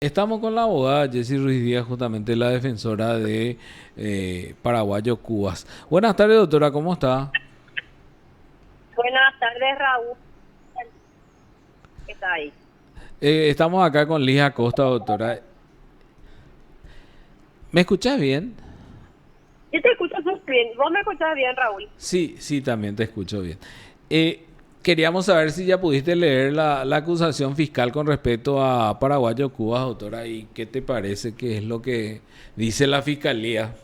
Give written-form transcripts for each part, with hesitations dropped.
Estamos con la abogada Jessie Ruiz Díaz, justamente la defensora de Paraguayo Cubas. Buenas tardes, doctora, ¿cómo está? Buenas tardes, Raúl. ¿Qué está ahí? Estamos acá con Liz Acosta, doctora. ¿Me escuchas bien? Yo te escucho súper bien. ¿Vos me escuchas bien, Raúl? Sí, sí, también te escucho bien. Eh, Queríamos saber si ya pudiste leer la acusación fiscal con respecto a Paraguayo Cubas, doctora, y qué te parece que es lo que dice la fiscalía.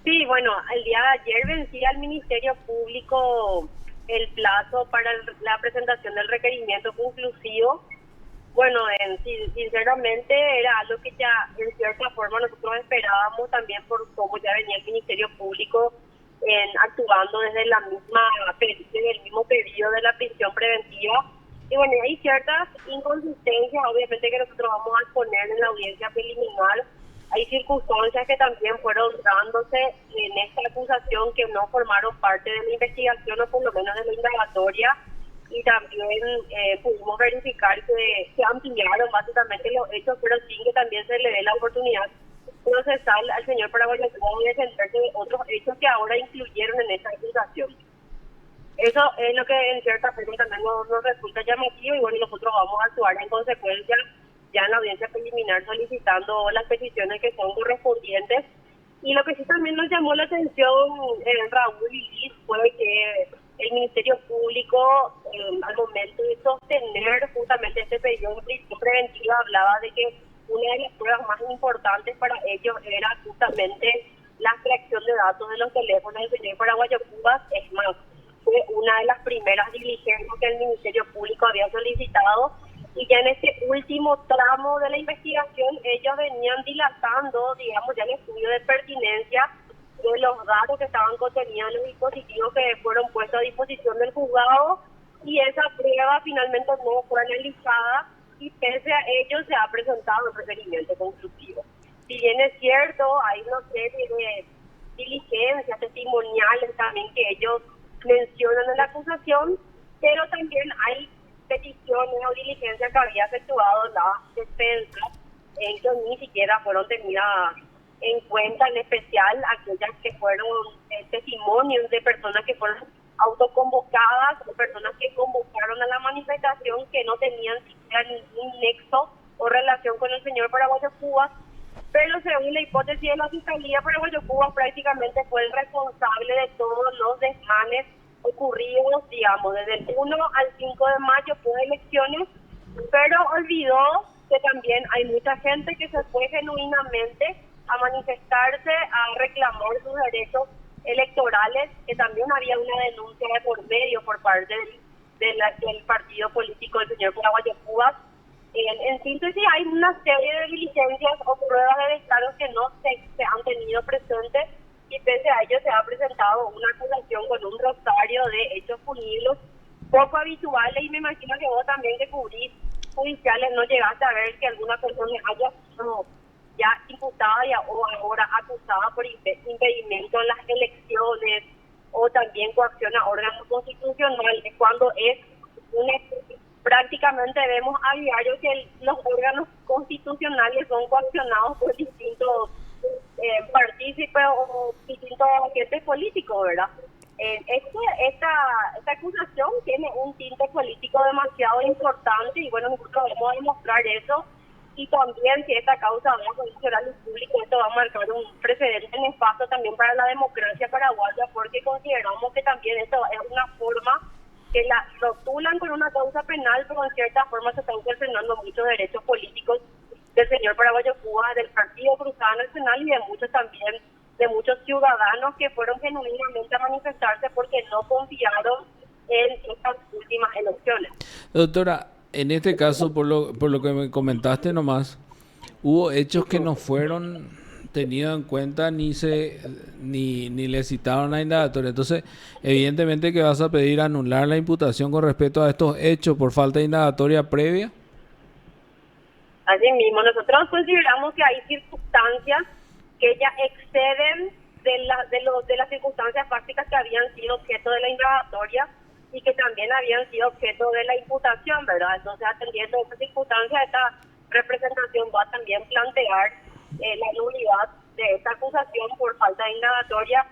Sí, bueno, el día de ayer vencía al Ministerio Público el plazo para la presentación del requerimiento conclusivo. Bueno, sinceramente era algo que ya en cierta forma nosotros esperábamos también por cómo ya venía el Ministerio Público actuando desde el mismo periodo de la prisión preventiva. Y bueno, hay ciertas inconsistencias, obviamente, que nosotros vamos a exponer en la audiencia preliminar. Hay circunstancias que también fueron dándose en esta acusación que no formaron parte de la investigación o por lo menos de la indagatoria, y también pudimos verificar que se ampliaron básicamente los hechos, pero sin que también se le dé la oportunidad procesal al señor Paraguayo de defenderse de otros hechos que ahora incluyeron en esta acusación. Eso es lo que en cierta forma también nos resulta llamativo, y bueno, nosotros vamos a actuar en consecuencia ya en la audiencia preliminar solicitando las peticiones que son correspondientes. Y lo que sí también nos llamó la atención, Raúl y Liz, fue que el Ministerio Público, al momento de sostener justamente este periodo de prisión preventiva, hablaba de que una de las pruebas más importantes para ellos era justamente la extracción de datos de los teléfonos del señor Paraguayo Cubas. Es más, fue una de las primeras diligencias que el Ministerio Público había solicitado, y ya en este último tramo de la investigación ellos venían dilatando, digamos, ya el estudio de pertinencia de los datos que estaban contenidos en los dispositivos que fueron puestos a disposición del juzgado, y esa prueba finalmente no fue analizada, y pese a ello se ha presentado un requerimiento conclusivo. Si bien es cierto, hay una serie de diligencias testimoniales también que ellos mencionan en la acusación, pero también hay peticiones o diligencias que había efectuado la defensa, en que ni siquiera fueron tenidas en cuenta, en especial aquellas que fueron testimonios de personas que fueron autoconvocadas o personas que convocaron a la manifestación, que no tenían siquiera ningún nexo o relación con el señor Paraguayo Cuba. Pero según la hipótesis de la Fiscalía, Paraguayo Cuba prácticamente fue el responsable de todos los desmanes ocurridos, digamos, desde el 1 al 5 de mayo por elecciones, pero olvidó que también hay mucha gente que se fue genuinamente a manifestarse, a reclamar sus derechos electorales, que también había una denuncia de por medio por parte del partido político del señor Paraguayo Cuba. En síntesis, hay una serie de diligencias o pruebas de descargos que no se han tenido presentes, y pese a ello se ha presentado una acusación con un rosario de hechos punibles poco habituales, y me imagino que vos también, que cubrís judiciales, no llegaste a ver que alguna persona haya sido ya imputada o ahora acusada por impedimento en las elecciones, o también coacción a órganos constitucionales, cuando es una, prácticamente vemos a diario que los órganos constitucionales son coaccionados por distintos partícipes o distintos agentes políticos, ¿verdad? Esta acusación tiene un tinte político demasiado importante, y bueno, nosotros vamos a demostrar eso. Y también, si esta causa va a condicionar el público, esto va a marcar un precedente nefasto también para la democracia paraguaya, porque consideramos que también esto es una forma que la rotulan con una causa penal, pero en cierta forma se están cercenando muchos derechos políticos del señor Paraguayo Cuba, del Partido Cruzado Nacional, y de muchos también, de muchos ciudadanos que fueron genuinamente a manifestarse porque no confiaron en estas últimas elecciones. Doctora, en este caso, por lo que me comentaste nomás, hubo hechos que no fueron tenidos en cuenta ni le citaron a indagatoria. Entonces, evidentemente que vas a pedir anular la imputación con respecto a estos hechos por falta de indagatoria previa. Así mismo, nosotros consideramos que hay circunstancias que ya exceden de las circunstancias fácticas que habían sido objeto de la indagatoria, y que también habían sido objeto de la imputación, ¿verdad? Entonces, atendiendo a esas circunstancias, esta representación va a también plantear la nulidad de esta acusación por falta de indagatoria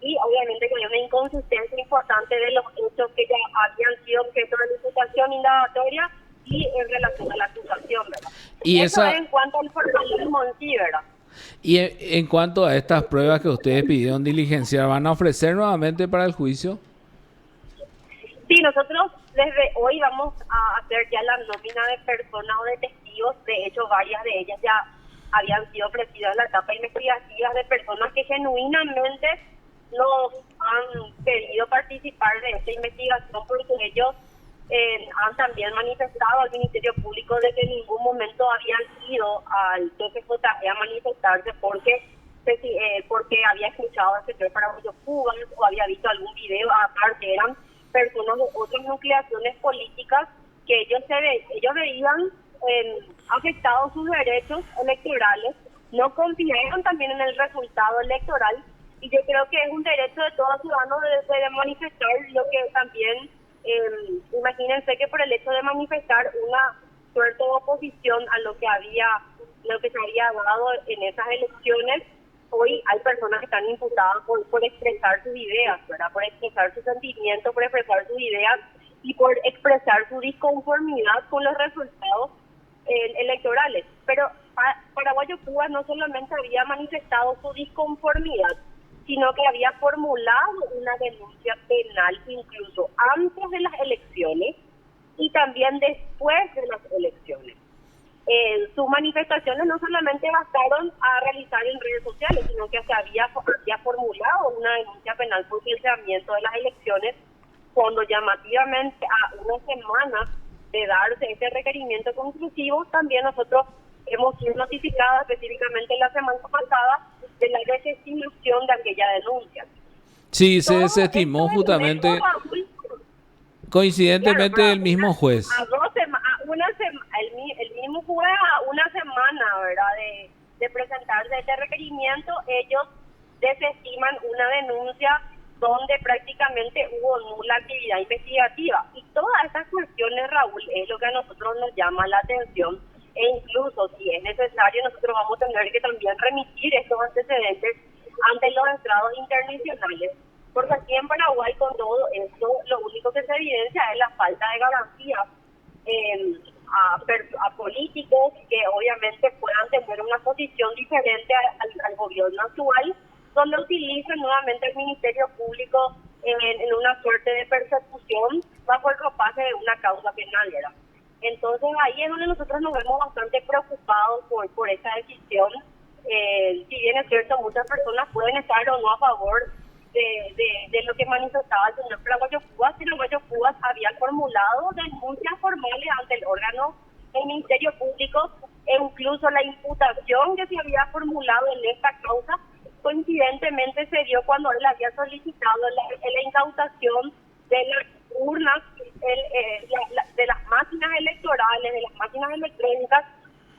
y obviamente que hay una inconsistencia importante de los hechos que ya habían sido objeto de imputación indagatoria y en relación a la acusación, ¿verdad? Y Eso esa, es en cuanto al formalismo en sí, ¿verdad? y en cuanto a estas pruebas que ustedes pidieron diligenciar, ¿van a ofrecer nuevamente para el juicio? Sí, nosotros desde hoy vamos a hacer ya la nómina de personas o de testigos. De hecho, varias de ellas ya habían sido ofrecidas en la etapa investigativa de personas que genuinamente nos han pedido participar de esta investigación porque ellos han también manifestado al Ministerio Público de que en ningún momento habían ido al TCJE a manifestarse porque había escuchado al sector paraguayo cubano o había visto algún video. Aparte eran personas de otras nucleaciones políticas que ellos veían afectados sus derechos electorales, no confiaron también en el resultado electoral y yo creo que es un derecho de todo ciudadano de manifestar lo que también, imagínense que por el hecho de manifestar una suerte de oposición a lo que se había dado en esas elecciones, hoy hay personas que están imputadas por expresar sus ideas, ¿verdad? Por expresar sus sentimientos, por expresar sus ideas y por expresar su disconformidad con los resultados electorales. Pero Paraguayo Cuba no solamente había manifestado su disconformidad, sino que había formulado una denuncia penal incluso antes de las elecciones y también después de las elecciones. Sus manifestaciones no solamente bastaron a realizar en redes sociales, sino que se había formulado una denuncia penal por financiamiento de las elecciones, cuando llamativamente a una semana de darse este requerimiento conclusivo, también nosotros hemos sido notificados específicamente la semana pasada de la desestimación de aquella denuncia. Sí, se desestimó justamente, coincidentemente Claro, el mismo juez. el mismo juez a una semana, ¿verdad? De presentarse este requerimiento, ellos desestiman una denuncia donde prácticamente hubo nula actividad investigativa. Y todas estas cuestiones, Raúl, es lo que a nosotros nos llama la atención. E incluso, si es necesario, nosotros vamos a tener que también remitir estos antecedentes ante los estrados internacionales. Porque aquí en Paraguay, con todo esto, lo único que se evidencia es la falta de garantías a políticos que obviamente puedan tener una posición diferente al gobierno actual, donde utilizan nuevamente el Ministerio Público en una suerte de persecución bajo el ropaje de una causa penal, ¿verdad? Entonces ahí es donde nosotros nos vemos bastante preocupados por esta decisión. Si bien es cierto, muchas personas pueden estar o no a favor de lo que manifestaba el señor Paraguayo Cubas, el Paraguayo Cubas había formulado denuncias formales ante el órgano del Ministerio Público e incluso la imputación que se había formulado en esta causa coincidentemente se dio cuando él había solicitado la incautación de las urnas, de las máquinas electorales, de las máquinas electrónicas,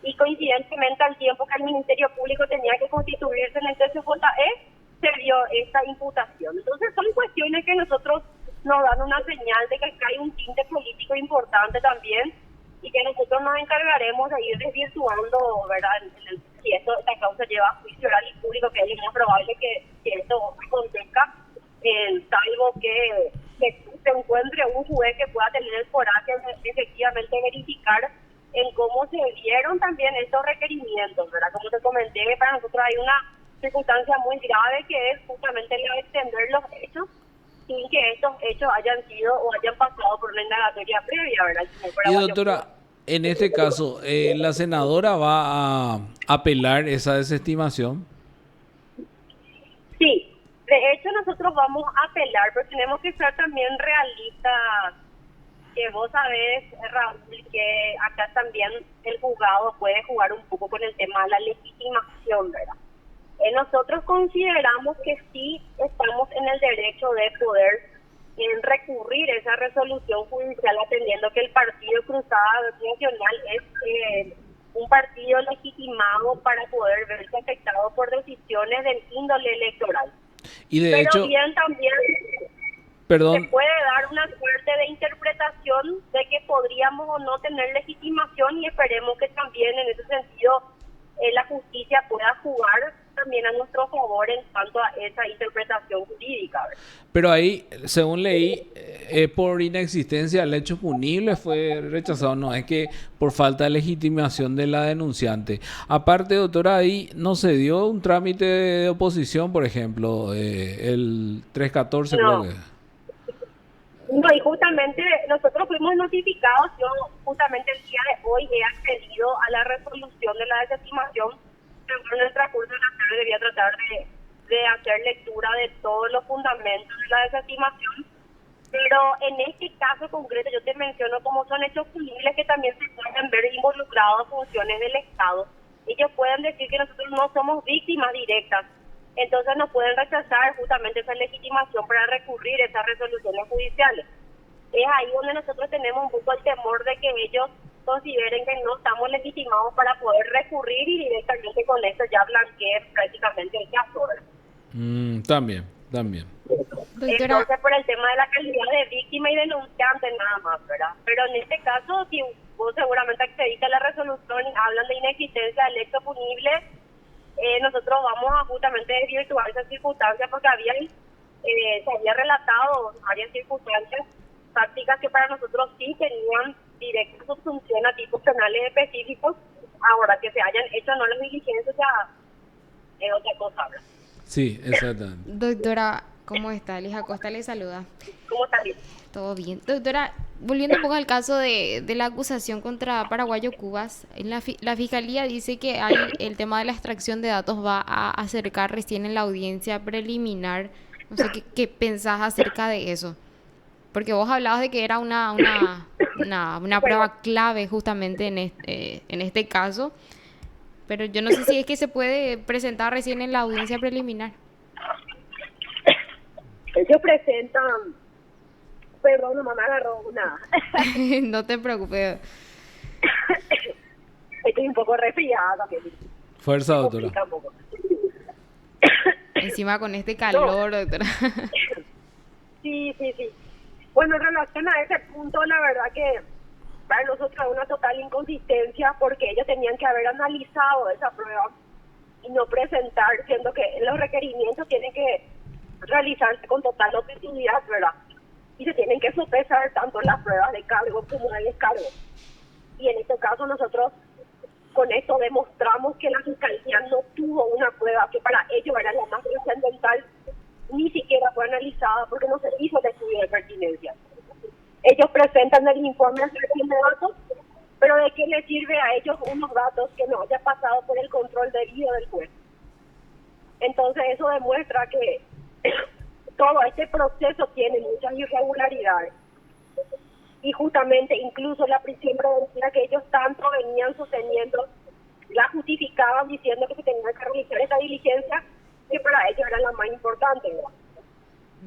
y coincidentemente al tiempo que el Ministerio Público tenía que constituirse en el TCJE, se dio esta imputación. Entonces son cuestiones que nosotros nos dan una señal de que acá hay un tinte político importante también y que nosotros nos encargaremos de ir desvirtuando, ¿verdad? Si esta causa lleva a juicio oral y público, que es muy probable que esto acontezca, salvo que se encuentre un juez que pueda tener el coraje de efectivamente verificar en cómo se dieron también estos requerimientos, ¿verdad? Como te comenté, para nosotros hay una circunstancia muy grave que es justamente la de extender los hechos sin que estos hechos hayan sido o hayan pasado por una indagatoria previa, ¿verdad? Y doctora, en este caso, ¿la senadora va a apelar esa desestimación? Sí, de hecho nosotros vamos a apelar, pero tenemos que ser también realistas, que vos sabés, Raúl, que acá también el juzgado puede jugar un poco con el tema de la legitimación, ¿verdad? Nosotros consideramos que sí estamos en el derecho de poder recurrir esa resolución judicial, atendiendo que el Partido Cruzada Nacional es un partido legitimado para poder verse afectado por decisiones del índole electoral. Y de Pero hecho, bien también... se Perdón, puede dar una suerte de interpretación de que podríamos o no tener legitimación y esperemos que también en ese sentido la justicia pueda jugar también a nuestro favor en cuanto a esa interpretación jurídica, ¿verdad? pero ahí, según leí, por inexistencia del hecho punible fue rechazado, no es que por falta de legitimación de la denunciante. Aparte, doctora, ahí no se dio un trámite de oposición, por ejemplo, el 314 creo No. que. No, y justamente nosotros fuimos notificados, yo justamente el día de hoy he accedido a la resolución de la desestimación, pero en el transcurso de la tarde debía tratar de hacer lectura de todos los fundamentos de la desestimación, pero en este caso concreto yo te menciono como son hechos punibles que también se pueden ver involucrados funciones del Estado. Ellos pueden decir que nosotros no somos víctimas directas, entonces no pueden rechazar justamente esa legitimación para recurrir a esas resoluciones judiciales. Es ahí donde nosotros tenemos un poco el temor de que ellos consideren que no estamos legitimados para poder recurrir y directamente con eso ya blanqueen prácticamente el caso, ¿verdad? También, también. Doctora, Entonces, por el tema de la calidad de víctima y denunciante nada más, ¿verdad? Pero en este caso, si vos seguramente accediste a la resolución y hablan de inexistencia del hecho punible, nosotros vamos a justamente desvirtuar esas circunstancias porque se había relatado varias circunstancias prácticas que para nosotros sí tenían directa subsunción a tipos penales específicos. Ahora que se hayan hecho no las diligencias ya es otra cosa, ¿verdad? Sí, exactamente. doctora, ¿cómo está? Liz Acosta le saluda. ¿Cómo está bien? Todo bien. Doctora, volviendo un poco al caso de la acusación contra Paraguayo Cubas, la Fiscalía dice que el tema de la extracción de datos va a acercar recién en la audiencia preliminar. No sé qué pensás acerca de eso. Porque vos hablabas de que era una prueba clave justamente en este caso, pero yo no sé si es que se puede presentar recién en la audiencia preliminar. Ellos presentan, perdón, no me agarró una. No te preocupes. Estoy un poco resfriada, que Fuerza, me doctora. complica un poco. Encima con este calor, doctora. Sí. Bueno, en relación a ese punto, la verdad que para nosotros es una total inconsistencia porque ellos tenían que haber analizado esa prueba y no presentar, siendo que los requerimientos tienen que realizarse con total objetividad, ¿verdad? Y se tienen que sopesar tanto las pruebas de cargo como de descargo. Y en este caso nosotros con esto demostramos que la Fiscalía no tuvo una prueba que para ellos era la más trascendental, ni siquiera fue analizada porque no se hizo el estudio de pertinencia. Ellos presentan el informe de selección de datos, pero ¿de qué les sirve a ellos unos datos que no haya pasado por el control debido del juez? Entonces eso demuestra que todo este proceso tiene muchas irregularidades. Y justamente incluso la prisión preventiva que ellos tanto venían sosteniendo, la justificaban diciendo que se tenía que realizar esa diligencia, que para ellos era la más importante, ¿verdad?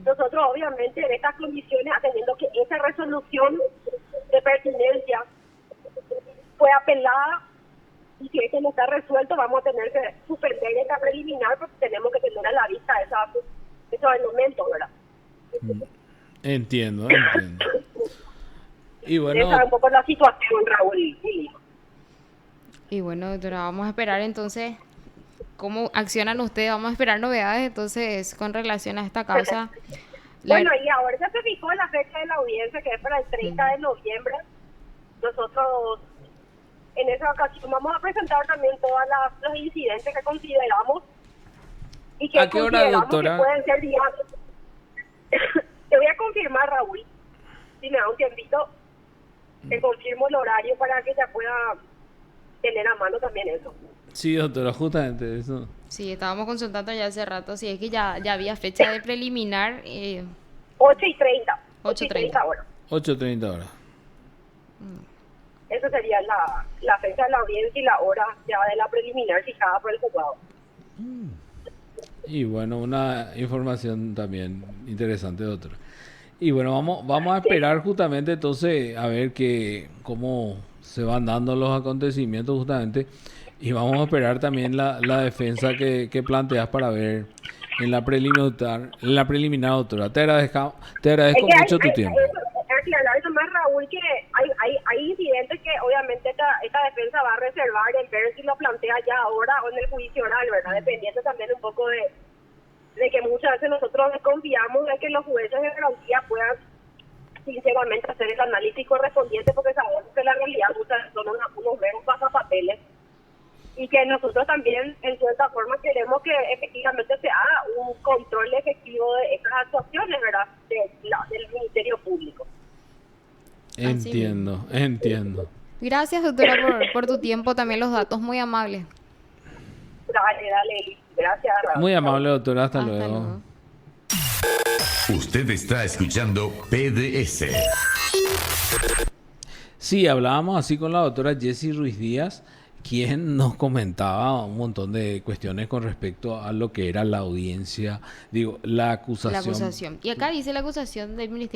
Nosotros obviamente en estas condiciones, atendiendo que esa resolución de pertinencia fue apelada, y si esto no está resuelto vamos a tener que suspender esta preliminar porque tenemos que tener a la vista esos elementos, ¿verdad? Entiendo. Y bueno, Esa es un poco la situación, Raúl. Sí. Y bueno, doctora, vamos a esperar entonces cómo accionan ustedes. Vamos a esperar novedades entonces con relación a esta causa. Bueno, y ahora ya se fijó la fecha de la audiencia, que es para el 30 de noviembre. Nosotros en esa ocasión vamos a presentar también todos los incidentes que consideramos y que ¿a qué hora, consideramos doctora? que pueden ser diarios. Te voy a confirmar, Raúl, si me da un tiempito, te confirmo el horario para que ya pueda tener a mano también eso. Sí, doctora, justamente eso. Sí, estábamos consultando ya hace rato, si es que ya había fecha de preliminar. 8:30. 8:30 horas. 8:30 horas. Esa sería la fecha de la audiencia y la hora ya de la preliminar fijada por el juzgado. Y bueno, una información también interesante, doctora. Y bueno, vamos a esperar justamente entonces a ver cómo se van dando los acontecimientos justamente. Y vamos a esperar también la defensa que planteas para ver en la preliminar, doctora. Te agradezco Es que mucho tu tiempo. aclarar eso más, Raúl, que hay incidentes que obviamente esta defensa va a reservar en ver si lo plantea ya ahora o en el juicio oral, ¿verdad? Dependiendo también un poco de que muchas veces nosotros desconfiamos de que los jueces de garantía puedan sinceramente hacer el análisis correspondiente, porque sabemos que la realidad muchas veces son unos meros pasapapeles, y que nosotros también en cierta forma queremos que efectivamente se haga un control efectivo de estas actuaciones, ¿verdad? Del Ministerio Público. Entiendo. Gracias, doctora, por tu tiempo, también los datos, muy amables. Dale, gracias, Raúl. Muy amable, doctora. Hasta Hasta luego. luego. Usted está escuchando PDS. Sí, hablábamos así con la doctora Jessie Ruiz Díaz, quien nos comentaba un montón de cuestiones con respecto a lo que era la audiencia, la La acusación. acusación. Y acá dice la acusación del Ministerio